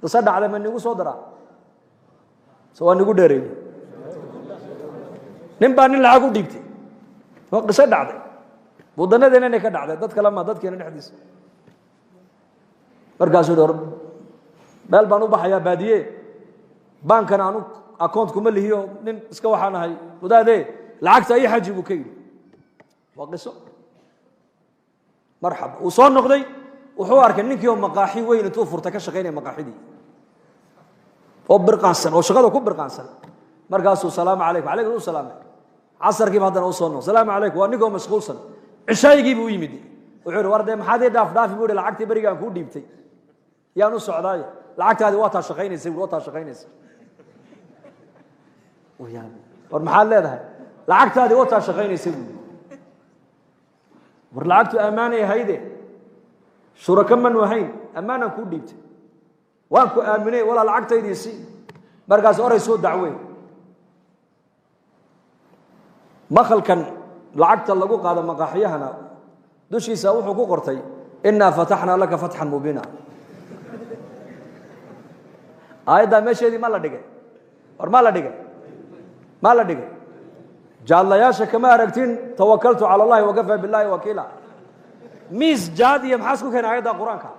تصدق على من نقول صدرة سواء نقول داري نبان العقو ديبتي وقصد عدي ودنا دنا نكد عدي ضد كلام ما ضد كنا نحدث برجع رب بل بانو بحياة بادية بان كان عنو أكونتكم اللي هي نن سكوا حنا هاي وده ده العكس أي حاجة بكيل وقصة مرحبا وصار نقدي وحوار كنك يوم مقاحي وين توفر تكشغين مقاحي دي وبرقانسن وشغله كبرقانسن مرقاسو السلام عليكم وعليكم السلام عصر كيف هذا وصلنا السلام عليكم وانكم مشغول سن عشاء يجيبوا يمدي وعور ورده ما حد داف يقول لعقتي بريقان كو ديبتي يا نص عدايه لعقت هذه واتا شقينيس واتا شقينيس ويان ورمحل لهدها لعقت هذه واتا شقينيس ورلعقت امانه هيده شركاء من وهين امانه كو ديبتي وانكو امني ولا لعقتيدي سي مرقاس اوري سو دعوي مخلكن لعقت لغو قاده مقاحيهنا دوشيسا wuxuu ku qortay inna fatahna laka fathan mubina ayda meeshadi ma la dhigay war ma la dhigay jaalayaasha kama aragtin tawakkaltu ala allah wa kafa billahi wakila mis jaadiya maxasku keen ayda quraanka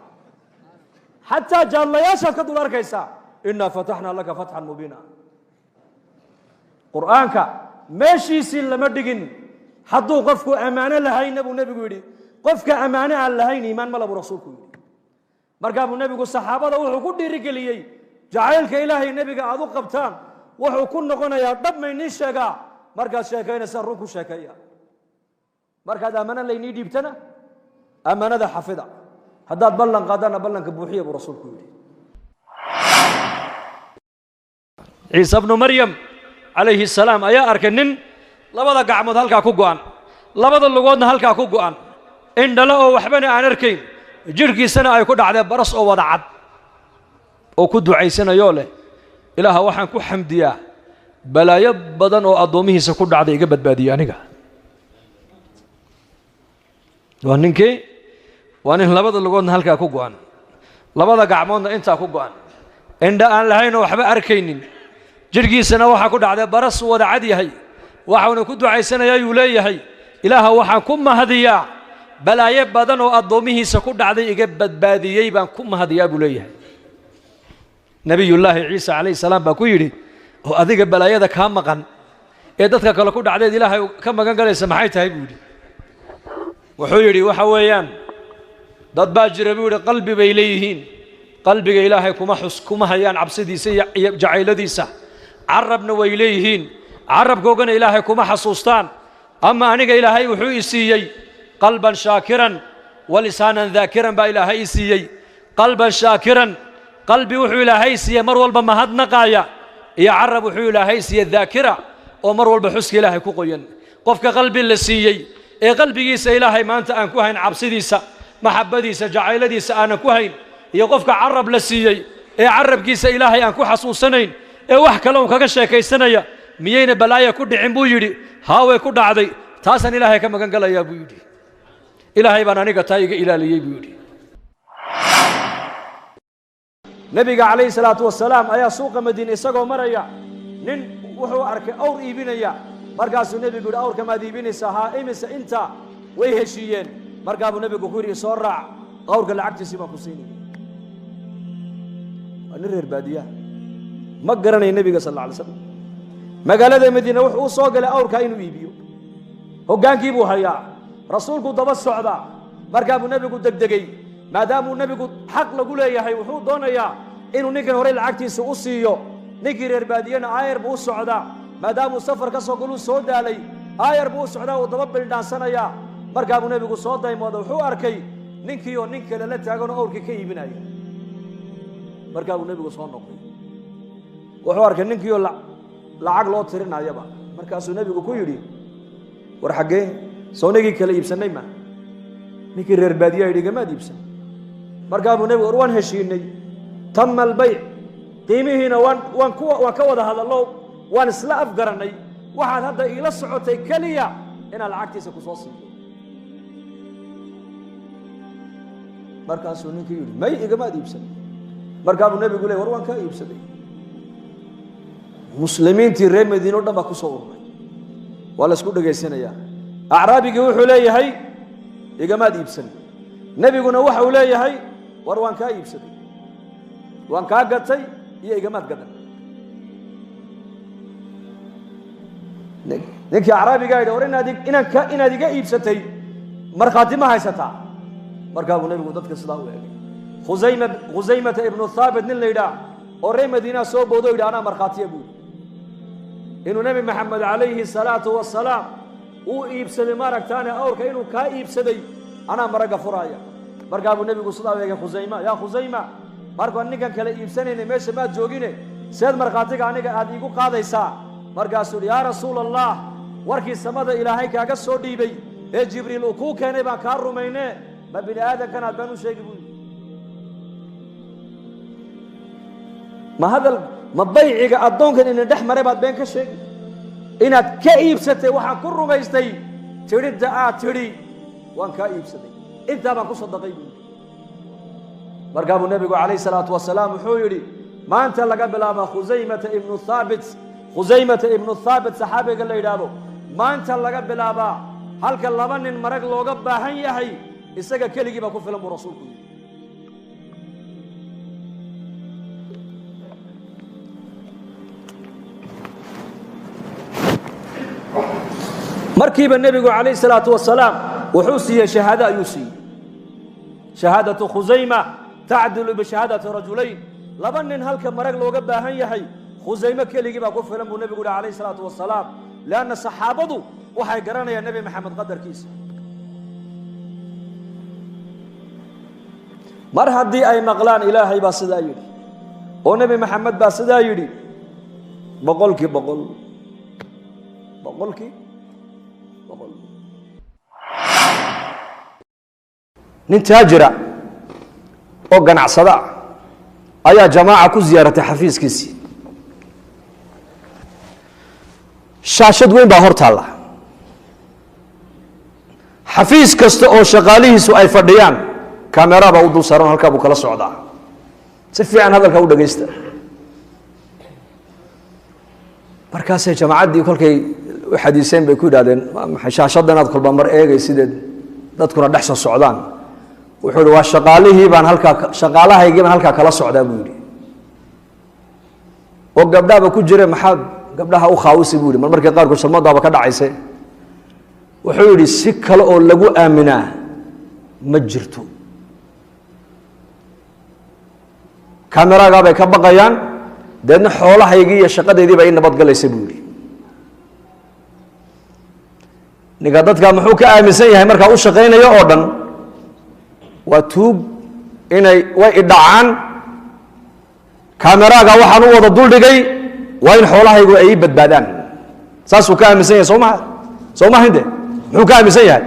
hatta jaalayaasha ka dul arkaysa inna fatahna laka fathan mubina quraanka meeshiisi lama dhigin hadduu qofku amaano lahayn nabigu yiri qofka amaano aan lahayn iimaan ma labo rasuulku yiri marka nabigu saxaabada wuxuu ku dhiirigeliyay jacaylka ilaahay nabiga aad u qabtaan wuxuu ku noqonayaa dhabmayni sheega marka sheekaynaysa run ku sheekaya marka amaano leeyni dhiibtana amaanada xafida haddaad ballan qaadana ballanka buuxiya buu rasuulku yiri Isa ibn Maryam alayhi salaam ayaa arkanin labada gacmood halka ku go'an labada lugoodna halka ku go'an indhala oo waxbana aan arkayn jirkiisana ay ku dhacday baras oo wada cad oo ku ducaysanayo leh ilaaha waxaan ku xamdiyaa balaayo badan oo adoomihiisa ku dhacday iga badbaadiyay aniga waa nin labada lugoodna halka ku go'an labada gacmoodna inta ku go'an indha aan lahayn oo waxba arkaynin jirkiisana waxa ku dhacday baras wada cad yahay waxaanu ku ducaysanayaa uu leeyahay ilaaha waxaan ku mahadiyaa balaayo badan oo adoomihiisa ku dhacday iga badbaadiyay baan ku mahadiyaa buu leeyahay nabiyullaahi ciisa alayhi salaam baa ku yiri oo adiga balaayada ka maqan ee dadka kale ku dhacday ilaahay ka magan galaysa maxay tahay buu yiri wuxuu yiri waxa weeyaan dad baa jira buu yiri qalbi bay leeyihiin qalbiga ilaahay kuma hayaan cabsidiisa iyo jacayladiisa carabna way leeyihiin carabkoogana ilaahay kuma xasuustaan ama aniga ilaahay wuxuu isiiyay qalban shaakiran walisaanan dhaakiran ba ilaahay isiiyay qalban shaakiran qalbi wuxuu ilaahay siiyay mar walba mahadnaqaya iyo carab wuxuu ilaahay siiyay dhaakira oo mar walba xuska ilaahay ku qoyan qofka qalbi la siiyay ee qalbigiisa ilaahay maanta aan ku hayn cabsidiisa maxabadiisa jacayladiisa aan ku hayn iyo qofka carab la siiyay ee carabkiisa ilaahay aan ku xasuusanayn ee wax kale uu kaga sheekaysanaya miyayna balaaya ku dhicin buu yiri haaway ku dhacday taasan ilaahay ka magan galaya buu yiri ilaahay baan aniga taayiga ilaaliyay buu yiri nabiga alayhi salaatu wasalaam ayaa suuqa madiina isagoo maraya nin wuxuu arkay awr iibinaya markaasuu nabigu yiri awrka ma iibinaysaa ha imisa inta way heshiiyeen markaabuu nabigu ku yiri soo raac awrka lacagtiisa ma ku siinay ana reer baadiya ma garanay nabiga sallallahu alayhi wasallam magaalada madiina wuxuu soo galay awrka inuu iibiyo hogaankii buu hayaa rasuulku daba socda markaabuu nabigu degdegay maadaamuu nabigu xaq lagu leeyahay wuxuu doonayaa inuu ninkan hore lacagtiisa u siiyo ninkii reer baadiyana aayar buu u socdaa maadaamuu safar ka soo galuu soo daalay aayar buu u socdaa uu daba bildhaansanayaa markaabuu nabigu soo daymooda wuxuu arkay ninkii oo nin kale la taaganoo awrkii ka iibinaya markaabuu nabigu soo noqday wuxuu arkay ninkii oo lacag loo tirinayaba markaasuu nabigu ku yiri war xagee soonigii kala iibsanay ma ninkii reer baadiya ay dhigamaad iibsan markaabuu nabigu waan heshiinay tamma albay qiimihiina waan ka wada hadallo waan isla afgaranay waxaad hadda ila socotay kaliya inaan lacagtiisa ku soo siiyo markaasuu ninkii yiri may igamaad iibsan markaabuu nebigu leey war waan kaa iibsaday muslimiintii reer madiina oo dhan baa ku soo ururay waa la isku dhageysanayaa acraabigii wuxuu leeyahay igamaad iibsan nebiguna waxa uu leeyahay war waan kaa iibsaday waan kaa gatay iyo igamaad gadan ninkii acraabigaa yidhi war inaad iga iibsatay markhaati ma haysataa markaabuu nebigu dadka sidaa u eegay khusaymata ibnu thaabit nin la yidhaah oo reer madiinaa soo boodo yidhi anaa markhaatiya buu yidhi inuu nebi maxamed calayhi salaatu wasalaam uu iibsaday maaragtaane awrka inuu kaa iibsaday anaa maragga furaaya markaabuu nebigu sidaa u eegay khusayma yaa khusayma markaan ninkan kale iibsanaynay meesha maad joogine seed markhaatiga aniga aad iigu qaadaysaa markaasuu yidhi yaa rasuula allah warkii samada ilaahay kaaga soo dhiibay ee jibriil uu kuu keenay baan kaa rumayne ma bini aadamkan aad baan u sheegi buu yidhi ma bayciga addoonkan ina dhex maray baad been ka sheegi inaad ka iibsatay waxaan ku rumaystay tidhidda aad tidhi waan kaa iibsaday intaa baan ku sadaqay buu yidhi markaabuu nebigu calayhi salaatu wasalaam wuxuu yidhi maanta laga bilaaba khusaymata ibnu thaabit saxaabiga la yidhaahdo maanta laga bilaabaa halka laba nin marag looga baahan yahay isaga keligii baa ku filan buu rasuulku yidhi markiiba nebigu calayhi salaatu wasalaam wuxuu siiyey shahaado ayuu siiyey shahaadatu khusayma tacdilu bishahaadati rajulayn laba nin halka marag looga baahan yahay khusayme keligii baa ku filan buu nebigu yihi calayhi salaatu wasalaam leanna saxaabadu waxay garanayaan nebi maxamed qadarkiisa mar haddii ay maqlaan ilaahay baa sidaa yidhi oo nebi maxamed baa sidaa yidhi boqolkii boqol nin taajira oo ganacsada ayaa jamaaca ku ziyaaratay xafiiskiisii shaashad weyn baa hor taalla xafiis kasta oo shaqaalihiisu ay fadhiyaan kameraba u dul saaran halkaa buu kala socdaa si fiican hadalka u dhagaysta markaasay jamaacaddii kolkay u xadiiseen bay ku yidhahdeen shaashadda inaad kolba mar eegay sideed dadkuna dhex soo socdaan wuxuu yidhi waa shaqaalahaygii baan halkaa kala socdaa buu yidhi oo gabdhaaba ku jire maxaad gabdhaha u khaawisi buu yidhi mar markii qaarkood shalmadaaba ka dhacayse wuxuu yidhi si kale oo lagu aaminaa ma jirto kameraagaa bay ka baqayaan deedna xoolahaygii iyo shaqadeydii baa ii nabadgalaysa buu yidhi ninka dadkaa muxuu ka aaminsan yahay markaa u shaqaynayo oo dhan waa tuug way idhacaan kameraaga waxaan u wada duldhigay waa in xoolahaygu ay ii badbaadaan saasuu ka aaminsan yahay soo mahinde muxuu ka aaminsan yahay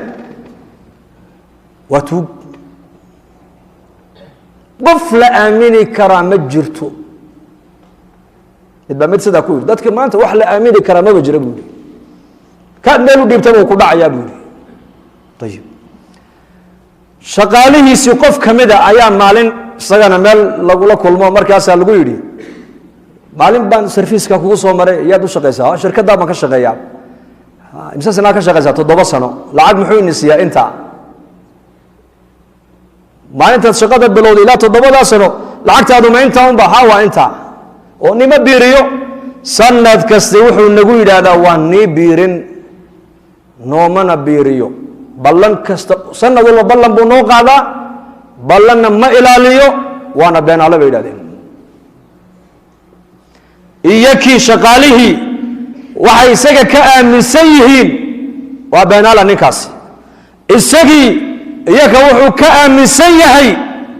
waa tuug qof la aamini karaa ma jirto mid baa mid sidaa ku yidhi dadka maanta wax la aamini karaa maba jira buu yidhi kaad meel u dhiibtaba uu ku dhacayaa buu yidhi ayib shaqaalihiisii qof ka mida ayaa maalin isagana meel lagula kulmo markaasaa lagu yidhi maalin baan sarfiiska kugu soo maray yaad u shaqaysaa shirkaddaa baan ka shaqeeyaa imse sanaa ka shaqaysaa 7 sano lacag muxuu ini siiyaa intaa maalintaad shaqada bilowday ilaa 7 sano lacagtaadu ma intaa unba haa waa intaa oo nima biiriyo sanad kasta wuxuu nagu yidhaahdaa waa nii biirin noomana biiriyo ballan kasta sanad walba ballan buu noo qaadaa ballanna ma ilaaliyo waana beenaale bay yidhahdeen iyakii shaqaalihii waxay isaga ka aaminsan yihiin waa beenaala ninkaasi isagii iyaka wuxuu ka aaminsan yahay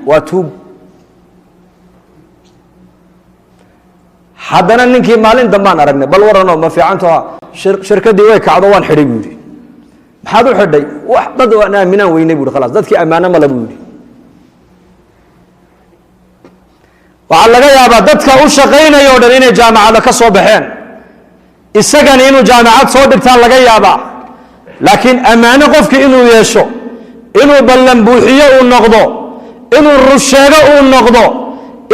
waa tuug haddana ninkii maalin dambaan aragnay bal waranoo ma fiicantoa shirkaddii way kacdo waan xidhay buu yidhi maxaad u xidhay wax dad aan aaminaan weynay buu yidhi khalaas dadkii ammaano male buu yidhi waxaa laga yaabaa dadka u shaqaynaya o dhan inay jaamacada ka soo baxeen isagani inuu jaamacad soo dhigtaan laga yaabaa laakiin ammaano qofki inuu yeesho inuu ballan buuxiyo uu noqdo inuu rusheego uu noqdo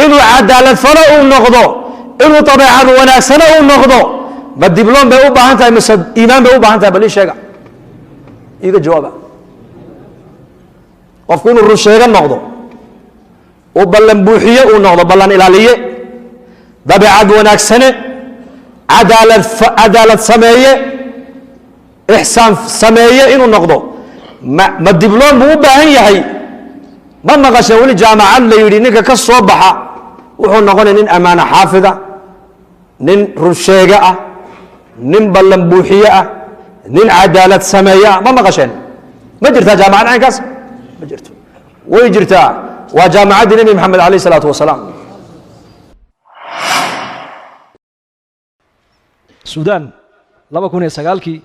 inuu cadaalad falo uu noqdo inuu dabeecad wanaagsano uu noqdo ma dibloom bay u baahan tahay mise iimaan bay u baahan tahay bal ii sheega iiga jawaaba qofku inuu run sheego noqdo uu ballan buuxiye uu noqdo ballan ilaaliye dabeecad wanaagsane cadaalad sameeye ixsaan sameeye inuu noqdo ma dibloom buu u baahan yahay ma maqasha weli jaamacad la yidhi ninka ka soo baxa wuxuu noqonaya nin ammaano xaafida nin run sheege ah nin ballan buuxiye ah nin cadaalad sameeye ah ma maqasheen ma jirtaa jaamacad caynkaas ma jirto way jirtaa waa jaamacaddii nebi maxamed calayh isalaatu wasalaam suudaan 2009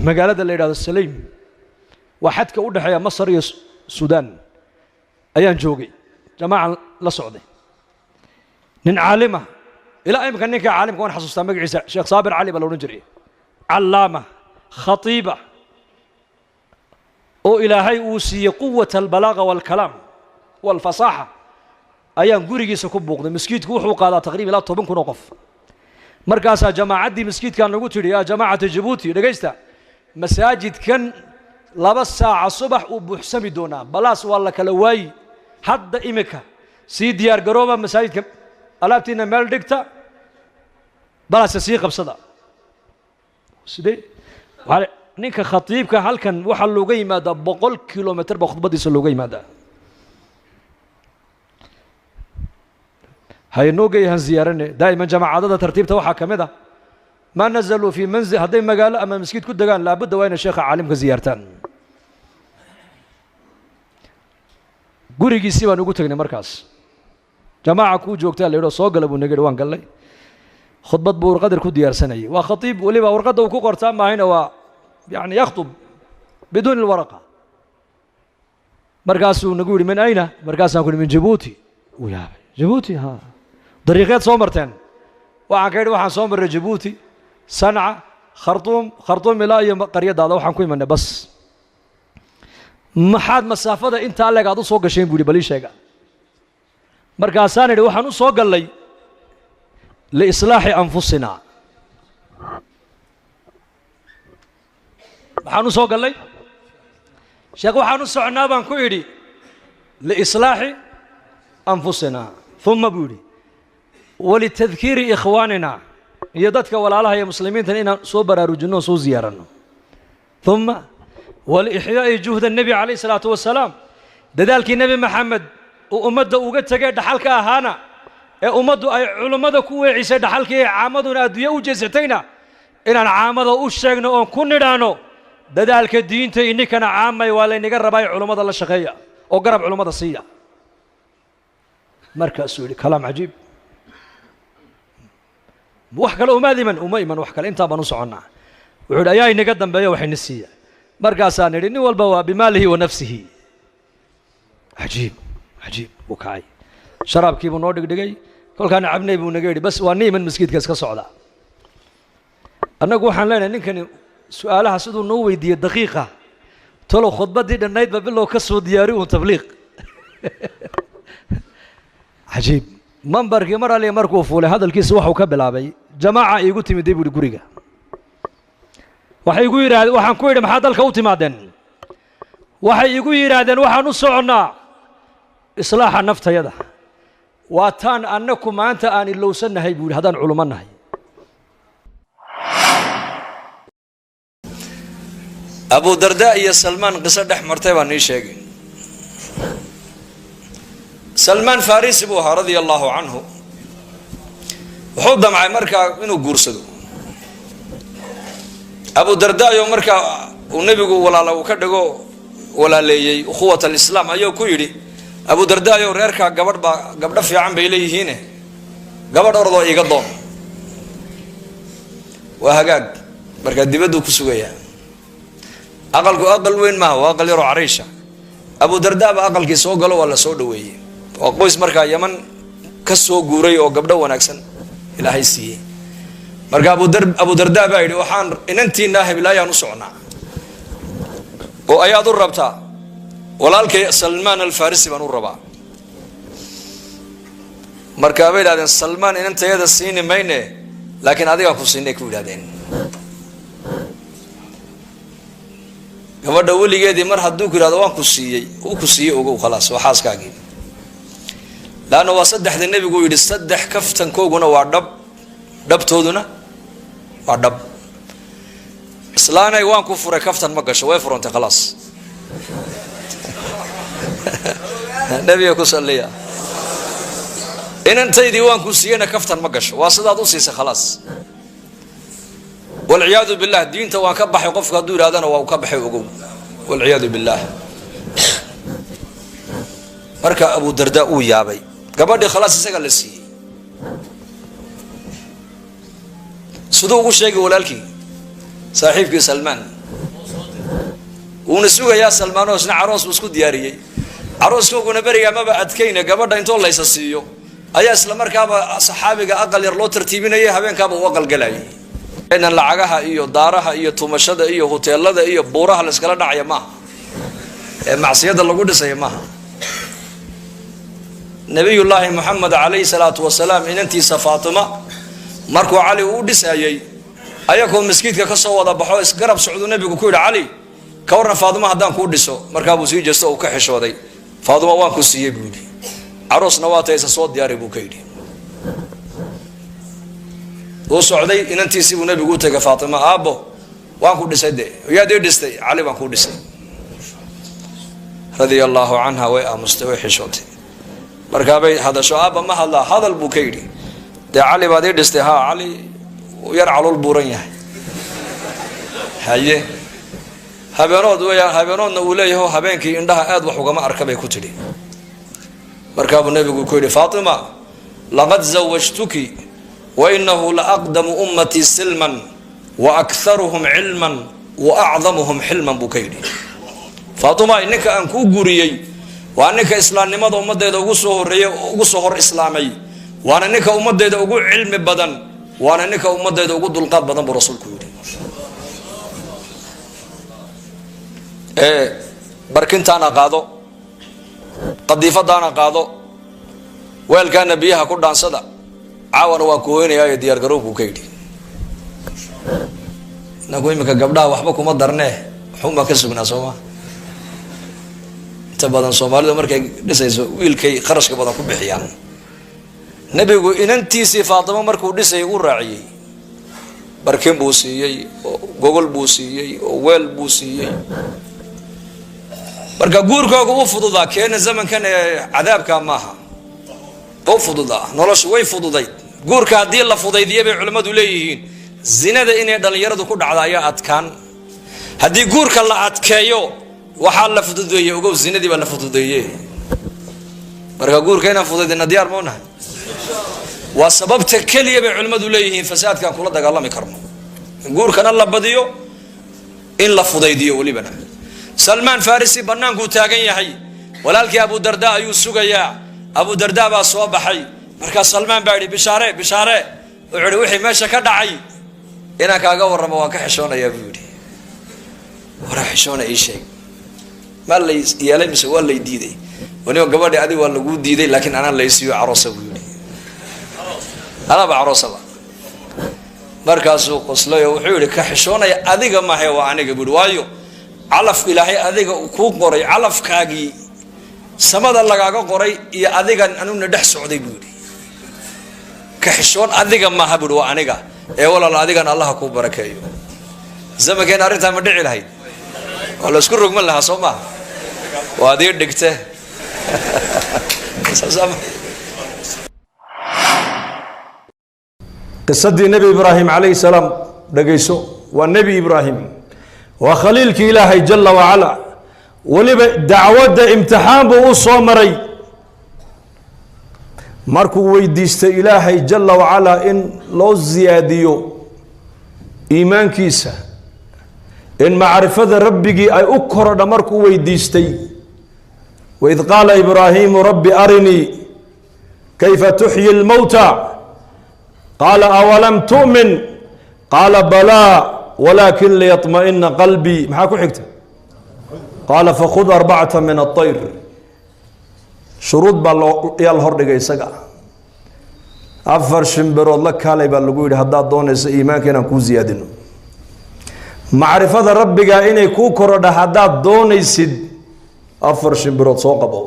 magaalada la yidhahdo saleym waa xadka u dhexeeya masar iyo suudaan ayaan joogay jamaacan la socday nin caalima ilaa imika ninka caalimka waan xasuustaa magaciisa sheekh saabir cali baa la odhan jiray callaama khatiiba oo ilaahay uu siiyey quwata albalaaga waalkalaam waalfasaaxa ayaan gurigiisa ku buuqday maskiidku wuxuu qaadaa taqriiban ilaa 10 kun oo qof markaasaa jamaacaddii maskiidkaan nagu tidhi yaa jamaacata jabuuti dhegaysta masaajidkan 2 saaca subax uu buuxsami doonaa balaas waa la kala waayi hadda imika sii diyaar garooba masaajidka alaabtiina meel dhigta balaasa sii qabsada sidee ninka khatiibka halkan waxaa looga yimaadaa 100 kilomitir baa khudbadiisa looga yimaadaa haynooga yahan ziyaarane daa'iman jamaacadada tartiibta waxaa ka mid ah ma nazaluu fii manzil hadday magaalo ama maskiid ku degaan laabudda waa inay sheekha caalimka ziyaartaan gurigiisii baan ugu tegnay markaas jamaaca kuu joogtaa la yidho soo gala buu naga yidhi waan gallay khudbad buu warqadar ku diyaarsanayay waa khatiib weliba warqadda uu ku qortaa maahayna waa yani yakhtub biduuni alwaraqa markaasuu nagu yidhi min ayna markaasaan ku yidhi min jabuuti uu yaabay jabuuti ha dariiqeed soo marteen waxaan ka yidhi waxaan soo marray jabuuti sanca khartuum ilaa iyo qaryadaada waxaan ku imanay bas maxaad masaafada intaa leeg aad u soo gasheen buu yidhi bal ii sheega markaasaan idhi waxaan u soo gallay liislaaxi anfusina maxaan u soo gallay sheekh waxaan u socnaa baan ku idhi liislaaxi anfusina uma buu yidhi walitadkiiri ikhwaanina iyo dadka walaalaha iyo muslimiintan inaan soo baraarujinno oo soo ziyaaranno uma waliixyaa'i juhda nebi calayh isalaatu wasalaam dadaalkii nebi maxamed uu ummadda uga tegay dhaxalka ahaana ee ummaddu ay culummada ku weecisay dhaxalkii ee caamaduna adduunya u jeesatayna inaan caamada u sheegno oon ku nidhaano dadaalka diinta ininkana caamay waa laynaga rabaa culummada la shaqeeya oo garab culummada siiya markaasuu yidhi kalaam cajiib wax kale uma iman wax kale intaa baan u soconnaa wuxuu yidhi ayaa inaga dambeeya waxayna siiya markaasaan idhi nin walba waa bimaalihi wa nafsihi cajiib buu kacay sharaabkii buu noo dhigdhigay kolkaana cabnay buu naga yidhi bas waa ni iman maskiidka iska socda annagu waxaan leenahay ninkani su-aalaha siduu noo weydiiyey daqiiqa talow khudbaddii dhannaydba bilow ka soo diyaari uun tabliiq cajiib mambarkii mar aliya markuu fuulay hadalkiisa waxuu ka bilaabay jamaaca iigu timiday buuhi guriga waxay igu yidhaahdeen waxaan ku yidhi maxaa dalka u timaadeen waxay igu yidhaahdeen waxaan u soconnaa islaaxa naftayada waa taan annaku maanta aan ilowsannahay buu yidhi haddaan culummo nahay abu darda iyo salmaan qiso dhex martay baan ii sheegay salmaan farisi buu ahaa radia allahu canhu wuxuu damcay markaa inuu guursado abu dardaayo markaa uu nebigu walaala uu ka dhigo walaaleeyey ukhuwat alislaam ayuu ku yidhi abu dardaayo reerkaa gabdho fiican bay leeyihiine gabadh ordoo iiga doon waa hagaag markaa dibadduu ku sugayaa aqalku aqal weyn maaha waa aqal yaroo cariisha abu dardaaba aqalkii soo galo waa la soo dhaweeyey waa qoys markaa yaman ka soo guuray oo gabdho wanaagsan ilaahay siiyey marka abu dardaa baa yidhi waxaan inantiinaa heblaayaan u socnaa oo ayaad u rabtaa walaalkay salmaan alfarisi baan u rabaa markaa bay yidhahdeen salmaan inantayada siini mayne laakiin adigaa ku siinay ku yidhahdeen. gabadha weligeedii mar hadduu ku yidhahdo waan ku siiyey uu ku siiyey ogow khalaas waa xaaskaagii. laanna waa saddexda nebigu yidhi saddex kaftankooguna waa dhab dhabtooduna waa dhab. islaanay waan ku furay kaftan ma gasho way furantay khalaas. nebiga ku salliya inantaydii waan ku siiyeyna kaftan ma gasho waa sidaad u siisay khalaas. walciyaadu billah diinta waan ka baxay qofka hadduu yidhahdana waa uu ka baxay ogow walciyaadu billah. marka abu darda uu yaabay gabadhii khalaas isaga la siiyey. siduu ugu sheegay walaalkii saaxiibkii salmaan wuuna sugayaa salmaanoo isna caroos buu isku diyaariyey. carooskooguna berigaa maba adkayna gabadha intoo laysa siiyo ayaa isla markaaba saxaabiga aqal yar loo tartiibinayay habeenkaaba u aqalgalayay. inan lacagaha iyo daaraha iyo tumashada iyo hoteelada iyo buuraha la iskala dhacaya maaha ee macsiyada lagu dhisaya maaha. nabiyullaahi moxamed calayhi salaatu wasalaam inantiisa faatima markuu cali uu dhisayay ayagoo maskiidka ka soo wada baxo isgarab socduu nabigu ku yidhi cali ka warran faatimo haddaan kuu dhiso. markaabuu sii jeesto uu ka xishooday. faatimo waan ku siiyey buu yidhi caroosna waa taysa soo diyaari buu ka yidhi. uu socday inantiisii buu nabigu u tegay faatima aabbo waan ku dhisay de yaad ii dhistay cali baan kuu dhisay. radia allaahu canha way aamustay way xishootay. markaabay hadasho aabba ma hadlaa hadal buu ka yidhi dee cali baad ii dhistay haa cali yar calool buuran yahay haye habeenoodna uu leeyaho habeenkii indhaha aad wax ugama arka bay ku tidhi. markaabuu nabigu ku yidhi faatima laqad zawajtuki wa inahu la aqdamu ummatii silman wa akharuhum cilman wa acdamuhum xilman buu ka yidhi. faatima ninka aan kuu guriyey waa ninka islaamnimada ummaddeeda ugu soo horeeyey ugu soo hor islaamay waana ninka ummaddeeda ugu cilmi badan waana ninka ummaddeeda ugu dulqaad badan buu rasuulku yidhi. barkintaana qaado qadiifadaana qaado weelkaana biyaha ku dhaansada caawana waa ku hoynayaayo diyaar garow buu ka yidhi. inagu iminka gabdhaha waxba kuma darnee waxunbaa ka sugnaa sooma. inta badan soomaalidu markay dhisayso wiilkay kharashka badan ku bixiyaan. nebigu inantiisii faatimo markuu dhisayay u raaciyey barkin buu siiyey oo gogol buu siiyey oo weel buu siiyey. marka guurkooga u fududaa keena zamankan ee cadaabka maaha u fududaa noloshu way fududayd. guurka haddii la fudaydiya bay culimmadu leeyihiin zinada inay dhallinyaradu ku dhacda ayaa adkaan. haddii guurka la adkeeyo waxaa la fududeeyey ogow zinadii baa la fududeeyey. marka guurka inaan fudaydina diyaar ma unahay waa sababta keliya bay culimmadu leeyihiin fasaadkaan kula dagaalami karno. guurkana la badiyo in la fudaydiyo welibana. salmaan farisi bannaankuu taagan yahay walaalkii abu darda ayuu sugayaa. abu darda baa soo baxay markaa salmaan baa yidhi bishaare bishaare wuxuu ihi wixii meesha ka dhacay inaan kaaga warramo waan ka xishoonayaa buu yidhi. waraa xishoona ii sheeg maa lay yeelay mise waa lay diiday. waniba gabadhi adig waa laguu diiday laakiin anaa laysiiyo caroosa buu yidhi anaaba caroosaba. markaasuu qoslayo wuxuu yidhi ka xishoonaya adiga mahe waa aniga buuhi waayo calaf ilaahay adiga kuu qoray calafkaagii samada lagaaga qoray iyo adigan anuna dhex socday buu yidhi. ka xishoon adiga maaha buuhi waa aniga ee walaal adigan allaha kuu barakeeyo. zamankeena arrintaa ma dhici lahayd waa la isku rogman lahaa soo maaha waad ii dhigte. qisadii nebi ibraahim calayhi salaam dhegayso. waa nebi ibraahim waa khaliilkii ilaahay jala wacala weliba dacwadda imtixaan buu u soo maray. markuu weydiistay ilaahay jala wacala in loo siyaadiyo iimaankiisa in macrifada rabbigii ay u korodha markuu weydiistay. waid qaala ibraahiimu rabbi arinii kayfa tuxyi lmowta qaala awalam tu'min qaala balaa walakin liyaطma'ina qalbii. maxaa ku xigta qaala fakhud arbacata min aطayr. shuruud baa yaa la hordhigay isaga afar shimbirood la kaalay baa lagu yidhi haddaad doonayso iimaanka inaan kuu siyaadino macrifada rabbiga inay kuu korodha haddaad doonaysid afar shimbirood soo qabo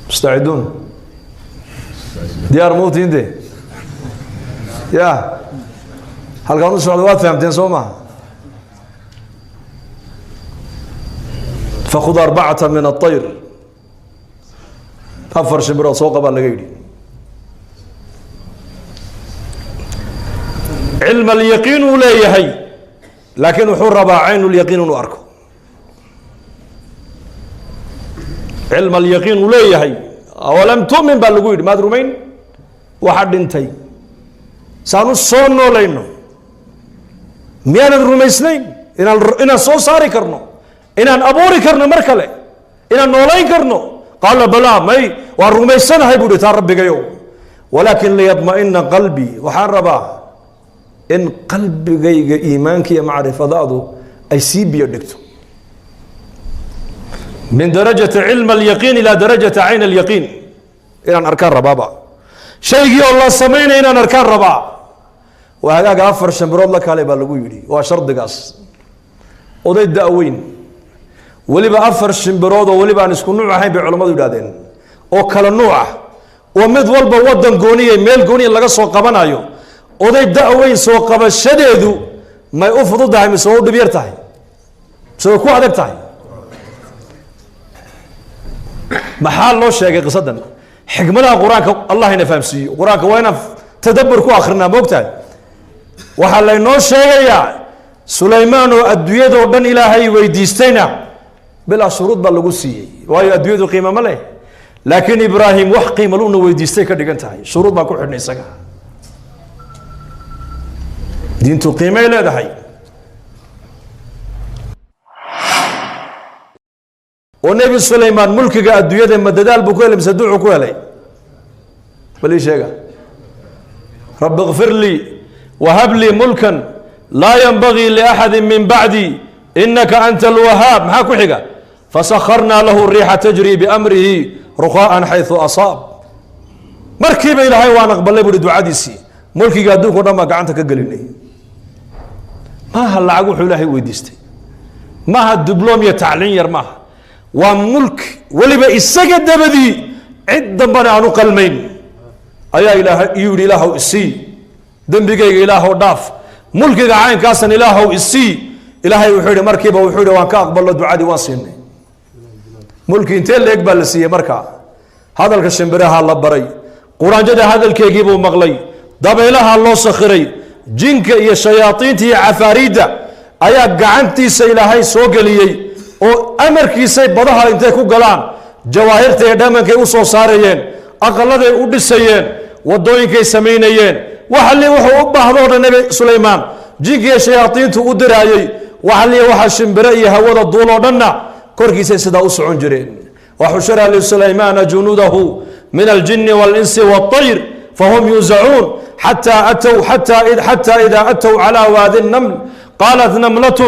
mustaciduun diyaar mawtiinde ya halkaan u socdo waad fahamteen soo maha fakhud arbacata min aطayr afar shimbirood soo qabaa laga yidhi cilm alyaqiin uu leeyahay laakiin wuxuu rabaa cayn lyaqiin inuu arko cilm alyaqiin uu leeyahay awalam tu'min baa lagu yidhi maad rumayn waxa dhintay saanu soo noolayno miyaanad rumaysnayn inaan soo saari karno inaan abuuri karno mar kale inaan noolayn karno qaala balaa may waan rumaysanahay buu ihi taa rabbigayow walaakin liyadma'ina qalbii waxaan rabaa in qalbigayga iimaanka iyo macrifadaadu ay sii biyo dhigto min darajati cilm alyaqiin ilaa darajati cayn alyaqiin inaan arkaan rabaaba shaygii oo la samaynaya inaan arkaan rabaa waa hagaaga afar shimbirood la kaalay baa lagu yidhi waa shardigaas oday da-weyn weliba afar shimbirood oo weliba aan isku nuuc ahayn bay culammadu yidhahdeen oo kala nuuc ah oo mid walba waddan gooniya meel gooniya laga soo qabanayo oday da-weyn soo qabashadeedu may u fududahay mise waa u dhib yar tahay mise way ku adag tahay maxaa loo sheegay qisadan xikmadaha qur-aanka allah ina fahamsiiyo qur-aanka waa inaan tadabbur ku akrinaa moogtahay waxaa laynoo sheegayaa sulaymaan oo adduunyadoo dhan ilaahay weydiistayna bilaa shuruud baa lagu siiyey waayo adduunyadu qiima ma leh laakiin ibraahim wax qiima luna weydiistay ka dhigan tahay shuruud baa ku xidhnay isaga diintu qiimay leedahay oo nebi sulaymaan mulkiga adduunyada ma dadaal buu ku helay mise duucu ku helay bal ii sheega rabbi ikfir lii wahab lii mulkan laa yanbagii liaxadi min bacdi inaka anta alwahaab maxaa ku xiga fasakharnaa lahu riixa tajri biamrihi ruqaa'an xayثu asaab markiiba ilaahay waan aqbalay buuhi ducadiisii mulkiga adduunka o dhan baa gacanta ka gelinay maaha lacag wuxuu ilaahay weydiistay maaha dibloom iyo tacliin yar maaha waa mulk weliba isaga dabadii cid dambana aan u qalmayn ayaa ilaahay iyuu yidhi ilaahow isii dembigayga ilaahow dhaaf mulkiga caynkaasan ilaahow isii ilaahay wuxuu yidhi markiiba wuxuu yidhi waan ka aqballo ducadii waan siinay mulki intee leeg baa la siiyey markaa hadalka shimbiraha la baray quraanjada hadalkeegii buu maqlay dabaylaha loo sakhiray jinka iyo shayaaiinta iyo cafaariidda ayaa gacantiisa ilaahay soo geliyey oo amarkiisay badaha intay ku galaan jawaahirta iyo dhamankay u soo saarayeen aqaladay u dhisayeen wadooyinkay samaynayeen waxali wuxuu u baahdo dhan nabi sulaymaan jinka iyo shayaaiintu u diraayey waxali waxa shimbire iyo hawada duuloo dhanna korkiisay sidaa u socon jireen waxushira lisulaymaana junuudahu min aljini walinsi waاطayr fahum yuuzacuun xata ida atw calى waadi الnml qaalat namlaة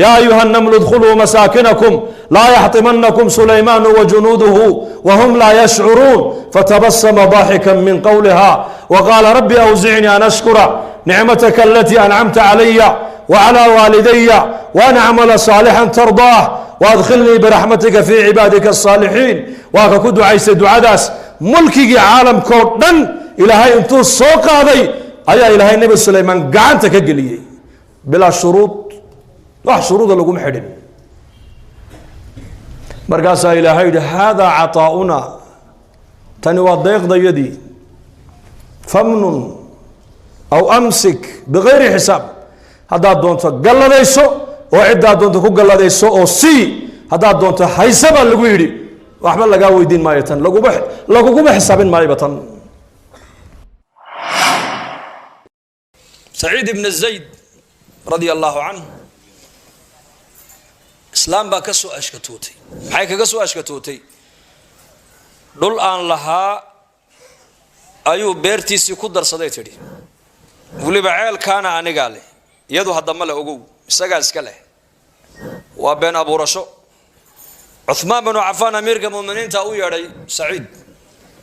ya ayuha الnml اdkhuluu masaakinakum laa yaxطimanakum sulaymaan wajunuuduhu whm laa yashcuruun fatabasma ضaaxika min qowliha wqaala rabi awzicnii an ashkura nicmataka alatii ancamta calaya wclى waalidaya waan acmala صaalixا tardaah waadkhilnii biraxmatika fii cibaadika الصaalixiin waa ka ku ducaysay ducadaas mulkigii caalamkao dhan ilaahay intuu soo qaaday ayaa ilaahay nebi sulaymaan gacanta ka geliyey bilaa shuruud wax shuruuda laguma xidhin markaasaa ilaahay yihi haadaa caطaa'una tani waa deeqdayadii famnun aw amsik bigayri xisaab haddaad doonto galladayso oo ciddaad doonto ku galladayso oo sii haddaad doonto hayse baa lagu yidhi waxba lagaa weydiin maayo tan laguguma xisaabin maayoba tan saciid ibn zayd radia allahu canhu islaam baa ka soo ashkatootay maxay kaga soo ashkatootay dhul aan lahaa ayuu beertiisii ku darsaday tidhi weliba ceelkaana anigaa leh iyadu haddama le ogow isagaa iska leh waa been abuurasho cuhmaan binu cafaan amiirka muminiinta u yeedhay saciid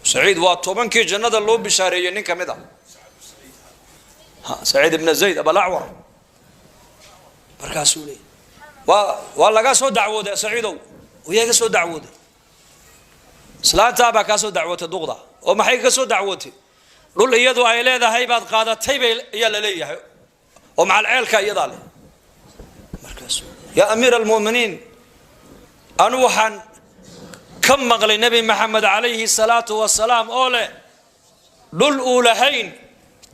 سعيد وطبنكي جنة اللو بشارية نين كمدا سعيد بن زيد أبا الأعور بركاسولي والله قاسو دعوة سعيدو ويا قاسو دعوة سلام تابع قاسو دعوة الضغطة وما حي قاسو دعوتي لول يدو أيلة ذا هاي بعد قادة تيبي يلا ليه ومع العيل كايضال بركاسولي يا أمير المؤمنين أنوحن كم مغلي نبي محمد عليه الصلاة والسلام أوله دول أولهين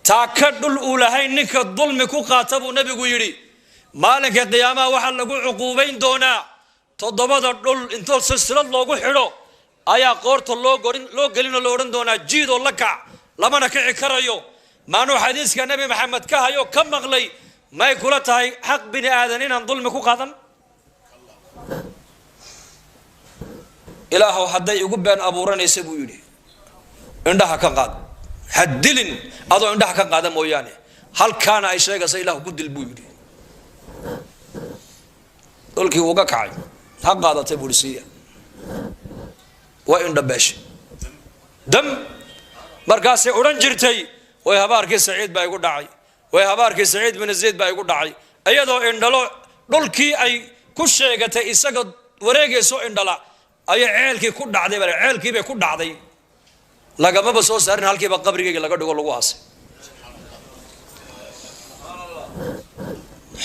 تاكد دول أولهين نك الظلم كو قاتبوا نبي قيري مالك القيامة وحل لقو عقوبين دونا تضبط دول انتو سلسلة لوغو حلو آيا قورت لو قلنا لورن دونا جيدو لكع لما نكعي كرايو ما نو حديث كنبي محمد كهيو كم مغلي ما يقولتها حق بني آدمين عن ظلم كو قاتم إلهو حدا يقول بين أبو راني سبوا يدي عندها كان قاد حدلن أضو عندها كان قاد موياني هل كان أي شيء قصي إله قد البيودي قل كي وقع كعي حق قادة تبوليسية وإن دبش دم مركاسي أورنجرتي ويهبارك سعيد بايقول داعي ويهبارك سعيد بن زيد بايقول داعي أيضا إن دلو دول كي أي كل شيء قتي إسقط وريجي سو إن دلا أي عيلكي كود عادي بره عيلكي بكود عادي لقى ما بس وصار نالكي بقبرك لقى دقول لقواس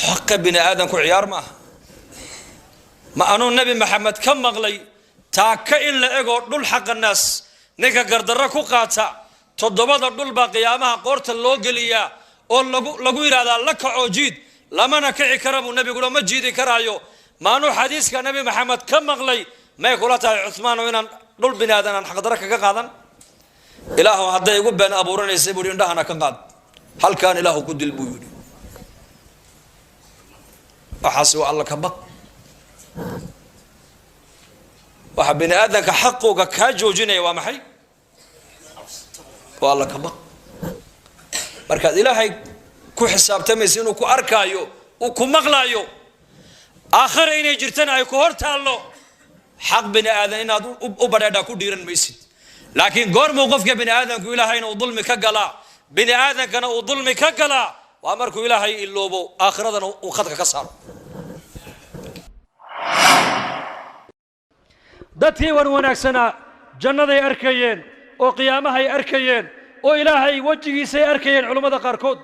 حق بني آدم كعيار ما أنو النبي محمد كم مغلي تاك إلا إيجو دول حق الناس نيكا قردركو قاتا تضبط دول بقيامها قرت اللوجلية أو لقوير هذا لك عجيد لما نكعي كرم النبي يقول ما جيدي كرايو ما أنو حديث كنبي محمد كم مغلي ما يقولها عثمان وين دول بني آدم حق درك كقادا إله هذا يقول بين أبو راني سيبوري عنده أنا كقاد هل كان إله كد البيود أحسوا الله كبق وحب بني آدم كحقه كاجو جنيه ومحي والله كبق مركز إلهي كو حساب تمسين وكو أركايو وكو مغلايو آخر إني جرتنا يكو هرتالو حق بني آدم إن أبدا كو ديرن ميسد لكن غير موقف بني آدم كو إلهي إنه ظلم كقلا بني آدم كان ظلم كقلا وأمركو إلهي اللوبو آخرة وخدك كسر dadkii wan wanaagsanaa jannaday arkayeen oo qiyaamahay arkayeen oo ilaahay wajigiisay arkayeen culimada qaarkood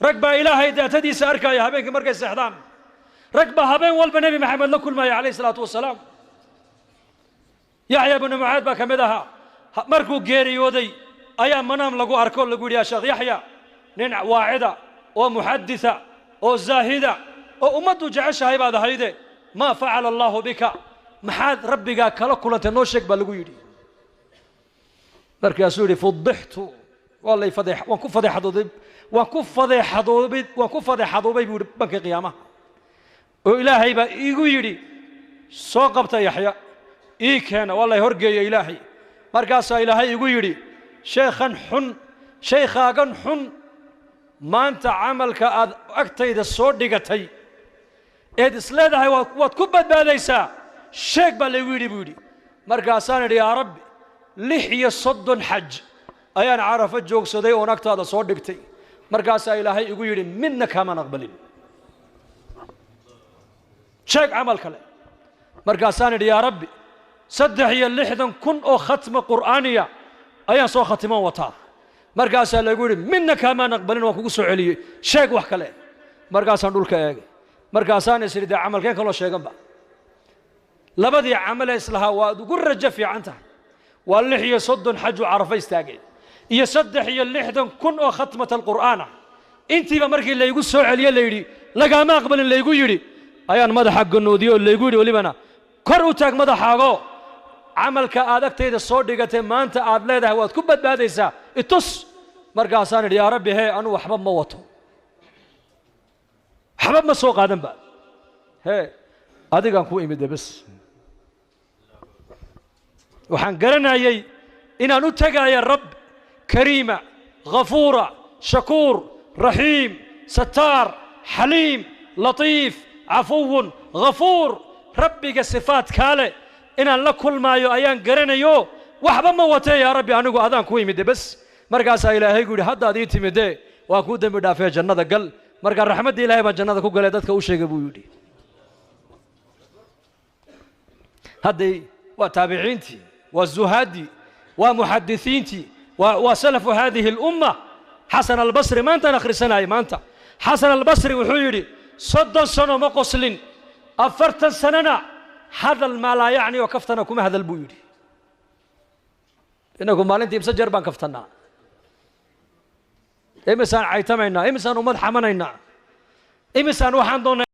rag baa ilaahay daatadiisa arkaya habeenkii markay seexdaan rag baa habeen walba nabi maxamed la kulmaya calayhi salaatu wasalaam yaxya ibnu mucaad baa ka mid ahaa markuu geeriyooday ayaa manaam lagu arko lagu yidhi yaa sheekh yaxya nin waacida oo muxaditha oo zaahida oo ummaddu jeceshahay baad ahayde maa facala allahu bika maxaad rabbigaa kala kulantay noo sheeg baa lagu yidhi markaasuu yidhi fudixtu waan ku fadeexadoobay buu yidhi banka qiyaamaha oo ilaahay baa iigu yidhi soo qabta yaxya ii keena waa lay horgeeya ilaahay markaasaa ilaahay igu yidhi shaykhaagan xun maanta camalka aad agtayda soo dhigatay eed isleedahay waad ku badbaadaysaa sheeg baa laygu yidhi buu yidhi markaasaan idhi yaa rabbi 36 xaj ayaan carafo joogsaday oon agtaada soo dhigtay markaasaa ilaahay igu yidhi midna kaamaan aqbalin sheeg camal kale markaasaan idhi yaa rabbi 63,000 oo khatma qur'aaniya ayaan soo khatiman wataa markaasaa laygu yidhi midna kaamaan aqbalin waan kugu soo celiyey sheeg wax kale markaasaan dhulka eegay markaasaan is idhi dee camalkeen kaloo sheeganba labadii camale islahaa waad ugu rajo fiican tahay waa 36 xaju carafo istaageen iyo 63,000 oo khatmat alqur'aan ah intiiba markii laygu soo celiye layidhi lagaama aqbalin laygu yidhi ayaan madaxa ganoodiyey oo laygu yidhi welibana kor u taag madaxaago camalka aad agtayda soo dhigatay maanta aad leedahay waad ku badbaadaysaa itus markaasaan idhi yaa rabbi hee anu waxba ma wato waxba ma soo qaadan ba hee adigaan ku imide bas waxaan garanayay inaan u tagaya rab kariima ghafuura shakuur raxiim sataar xaliim latiif cafuwun ghafuur rabbiga sifaadkaa leh inaan la kulmaayo ayaan garanayo waxba ma watee yaa rabbi anigu adaan ku imide bas markaasaa ilaahay gu yidhi haddaad ii timidee waa kuu dembi dhaafee jannada gal markaa raxmaddii ilaahay baa jannada ku galee dadka u sheegay buu yidhi hadday waa taabiciintii waa zuhaaddii waa muxadisiintii waa salafu haadihi alumma xasan albasri maantaan akhrisanayay maanta xasan albasri wuxuu yidhi 30 sano ma qoslin 40 sanana hadal maa laa yacni oo kaftana kuma hadal buu yidhi inagu maalintii imse jeer baan kaftannaa imisaan caytamaynaa imisaan ummad xamanaynaa imisaan waxaan doonnaa